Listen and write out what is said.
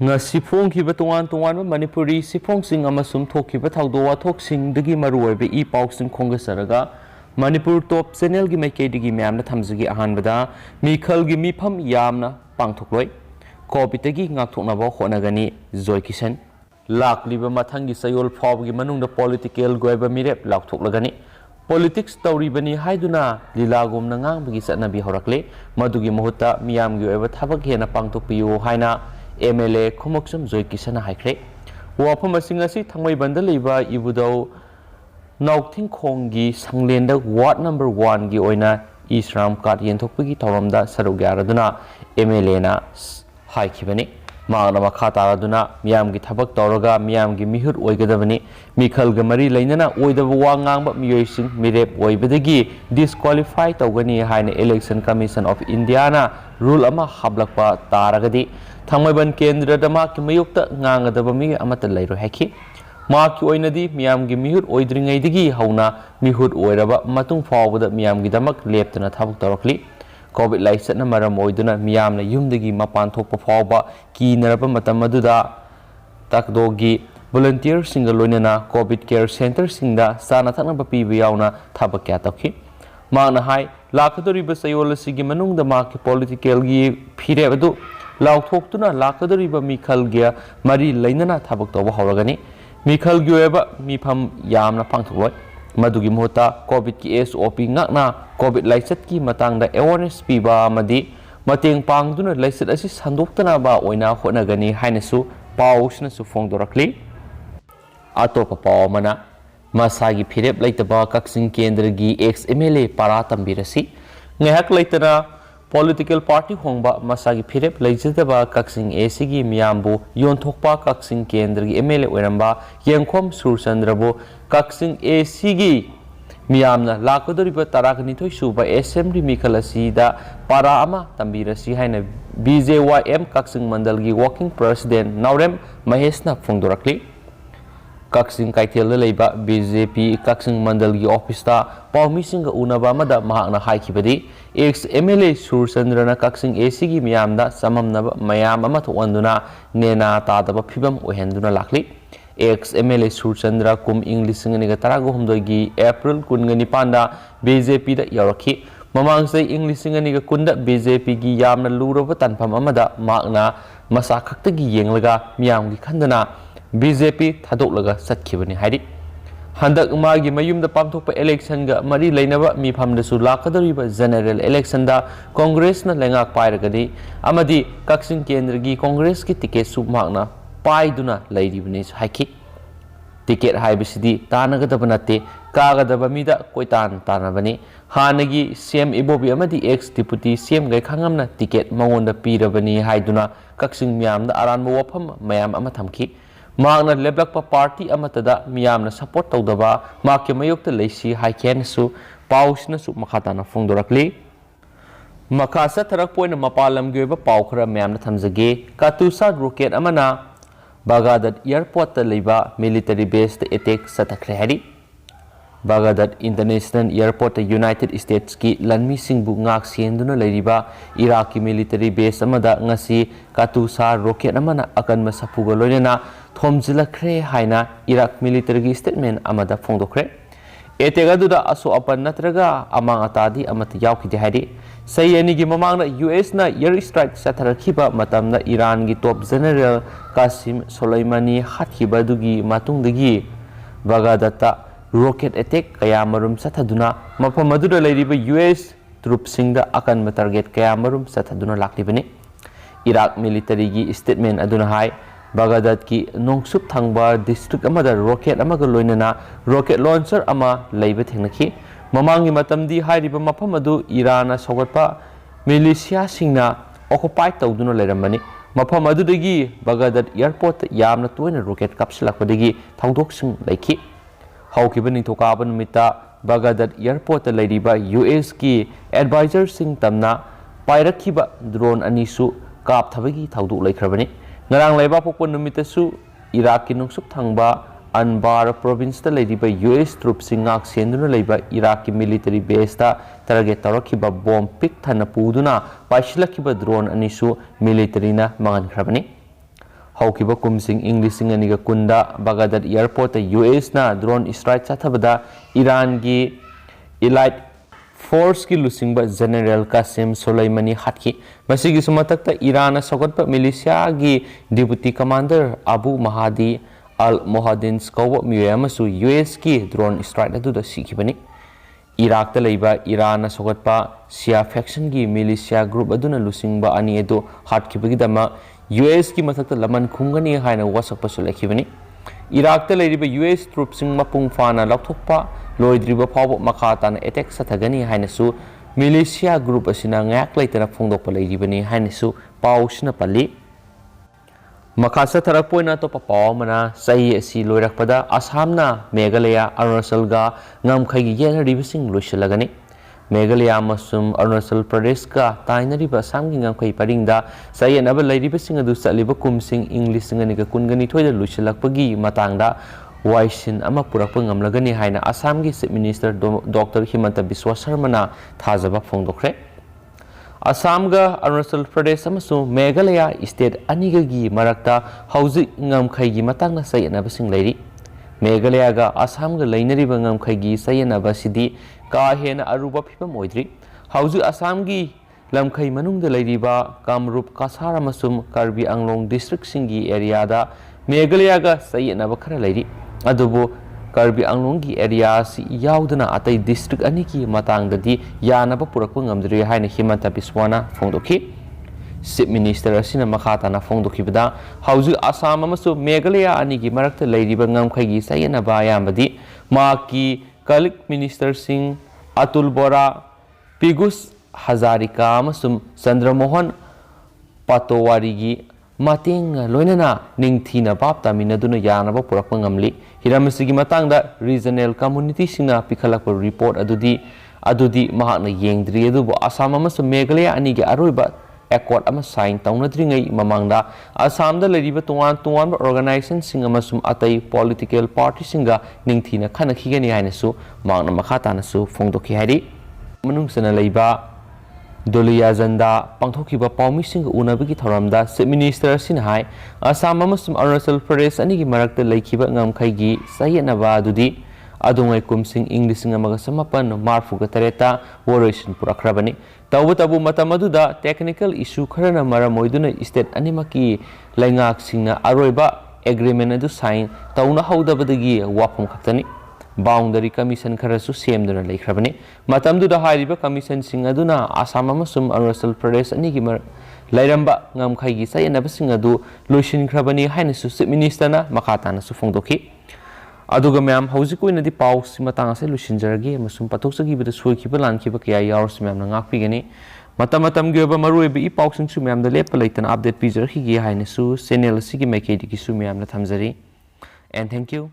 ngasi phongkhiba tongan Manipuri siphongsing amasum thokhiba thawdo wathoksingi maruoibe I pausing khongasaraga Manipur top channel gi maikeidigi myamna thamjigi ahanbada mikhalgi mifam yamna pangthokloi Covid-gi ngakthoknaba honagani Joy Kishan lakliba mathangi sayol phawgi manungda political goiba mirep lakthoklagani politics tawribani haiduna lilagumna ngangbagi satnabi horakle madugi muhutta miyamgi oiba thabak hena pangthokpiyo haina MLA Kumoksum Joy Kishan haikre wafam asing asi thangmai banda leiba ibudau Nauting Kongi Sanglenda Ward number 1 gi oina Isram Kat yenthokpagi tawramda sarugaraduna MLA na haikibani maana makha taraduna miyamgi thabak tawraga miyamgi mihut oigadabani mikhalga mari leinana oidaba wa ngangba miyoising mirep oibadagi disqualify tawgani haina Election Commission of India na rule ama hablakpa taragadi thangmaiban kendra dama ki mayukta ngangadaba mi amata leiro heki Mark oinadi miyamgi mihut oidringaidigi hauna mihut oiraba matung fawbada miyamgi damak leptana thabuk tarakli Covid laisatna maram oiduna miyamna yumdagi mapan thokpa fawba kinaraba matam aduda takdogi volunteer singa loinana Covid care center singda sana thaknaba piba yauna thabak kya takhi Magna hai lakadoriba sayolasi gi manungda maki political gi phirebadu lauthoktuna lakadoriba mikhalgia mari leinana thabak tawba hawragani Mikhal Gyueba Mifam Yamna Pangthloi Madugi Muhota Covid ki SOP ngakna Covid laisat ki matangda awareness piba madi mateng pangduna laisat asi sandoktana ba oina honagani hainasu pausna su phongdorakli atopa pawmana masagi phirep laitaba kaksing kendra gi ex MLA para tambirasi ngahak laitana political party hongba masagi phirep leijadaba kaksing ACG miyambu yonthokpa kaksing kendra gi MLA oiramba yengkhom surchandrabu kaksing ACG miyamna lakadoriba tarakani thoi suba assembly mikhalasi da para ama tambirasi haina BJYM kaksing mandal gi working president Naurem Maheshna phongdorakli Kaksing Kaithel leiba BJP Kaksing Mandal gi office ta pawmi singa unaba mada mahakna haikibadi ex MLA Surchandrana Kaksing AC gi miyamda samamnaba mayam ama thokanduna nena tadaba phibam ohenduna lakli ex MLA Surchandra kum English nganiga tarago humdoi gi April kungani panda BJP da yarakhi mamangsai English nganiga kunda BJP gi yamna luraba tanpham amada mahakna masa khakta gi yenglaga miyam gi khandana BJP Thadolaga Satkibani Hari Handak Magi Mayum the Pamtopa election ga Mari Lainava Mipam the Sulakadariba General Election da Congress na Lengak Pairagadi Amadi Kaksing Kendrigi Congress ki ticket submagna Paiduna Lady Vinis Haki Ticket Hibisidi Tanagadabanate Kagadabamida Koitan Tanabani Hanagi CM Ibobi Amadi ex Deputy CM Gai Kangamna ticket Magonda Pirabani Haiduna Kaksing Miam the Aranmo Wapam Mayam Amatamki Magna leblakpa party amatada miyamna support tawdaba makya mayokta leisi haiken su pausna su makhatana phongdorakli makasa tharak point mapalam gyoba paukhra miyamna thamjage katusa rocket amana Bagadat airport ta leiba military base ta attack Chatharakhre hari Bagadat International Airport ta United States ki lanmi singbu ngak sienduna leiriba Iraqi military base amada ngasi katusa rocket amana akan masapuga loinena Thomjilakhre haina Iraq military statement amada phongdokre etegaduda aso apan natraga amang atadi amata yaukide hari sayani gi mamangna US na air strike Chatharakhre matamna Iran gi top general Qasim Soleimani hathiba dugi matungdagi Baghdadta rocket attack kaya marum sathaduna mafam aduda leiriba US troops singda akan target kaya marum sathaduna laklibani Iraq military gi statement aduna hai Baghdad ki Nongsup Thangba district amada rocket amaga loinana rocket launcher ama leiba thengnaki mamangi matamdi hairiba mafam adu Iran na sogatpa militia singna occupy tawduna leiramani mafam adudagi Baghdad airport yamna toina rocket kapsilakpadagi thangdoksing leiki haukibani thokaba numita Baghdad airport leiriba US ki advisor sing tamna pairakhiba drone anisu kap thabagi thawdu leikrabani Ngarang laiba pokpon numitasu Iraq ki nungsup thangba Anbar province ta leiba US troops singak senduna leiba Iraq ki military base ta target tarakhiba bomb pick thana puduna paisilakhiba drone anisu military na mangan khrabani haukiba kumsing Englishing aniga kunda Baghdad airport US na drone strike chathabada Iran gi elite force ki lusingba General Qasim Soleimani hatki masigi sumatakta Iran sogotpa militia gi deputy commander Abu Mahdi al Mohadin kawa miyamasu US ki drone strike aduda sikibani Iraq ta leiba Iran sogotpa Shia faction gi militia group aduna lusingba ani edu hatkibagi dama US ki mathakta laman khungani haina wasakpa sulakibani Iraq ta leiriba US troops sing mapung fana laukthokpa loidriba phaw makha tan attack sathagani haina su militia group asina ngak leitana phongdokpa leiribani haina su pausna pali makha Chatharakhre to papaw mana sahi asi loirakpada Assamna Meghalaya Arunachal ga ngamkhai gi yenaribasing loisilagani Meghalaya amasum Arunachal Pradesh ka tainariba Assam gi ngamkhai paringda sayenaba leiribasing adu saliba kumsing English ngani ga kungani thoida loisilakpagi matangda waisin ama purakpa ngamlagani haina Assam gi Chief Minister Dr. Himanta Biswa Sharma na thajaba phongdokhre Assam ga Arunachal Pradesh amasung Meghalaya state aniga gi marakta hauzik ngamkhai gi matangna sayenaba sing leiri Meghalaya ga Assam ga leinariba ngamkhai gi sayenaba sidi ka hena aruba phibam oidri hauzik Assam gi lamkhai manungda leiriba Kamrup Kasar amasum Karbi Anglong district singi area da Meghalaya ga sayenaba khara leiri adubu Karbi Anglong gi area si yaudana atai district aniki matangdadi yanaba purakpa ngamdri haina Himanta Biswana phongdokhi Chief Minister asina makhatana phongdokhibada hauju Assam amasu Meghalaya anigi marakta leiriba ngamkhai gi sayenaba ayambadi maki kalik minister sing Atul Bora Pigus Hazarika amasum Chandramohan Patowari gi mating loinana ningthina bap taminaduna yanaba purakpa ngamli hiramasigi matangda regional community singna pikhalakpa report adudi mahakna yengdri adubu Assam amasu Meghalaya anigi aroiba accord ama sign taunadringai mamangda Assamda leiriba tungan organization sing amasum atai political party singa ningthina khanakhigani hainasu mangna makhatana su phongdokhi hari manungsana leiba Doliya Janda pangthokiba pawmising unabagi thoramda Chief Minister sinhai Assam amasum Arunachal Pradesh anigi marakta leikhiba ngamkhai gi sayenaba adudi adungai kumsing Englishing amaga samapan marfuga tareta warration purakrabani tawbatabu matamaduda technical issue kharana maramoiduna state animaki laingak singna aroiba agreement adu sign tauna haudabadagi wafam khaktani boundary commission kharasu semduna leikrabani matamduda hairiba commission sing aduna Assam amasum Arunachal Pradesh anigi lairamba ngamkhai gi sayenaba sing adu loisin khrabani hainasu Chief Minister na makhatana su phongdokhi aduga myam hausikoi pau simatang ase lusinjaragi amasum patoksagiba soikiba lankiba kya yaurs myam na ngakpigani matam gi oba maruiba I pau sing su myam da lepa leitana update pijarhi gi hainasu channel sigi maikedi ki su myam na thamjari and thank you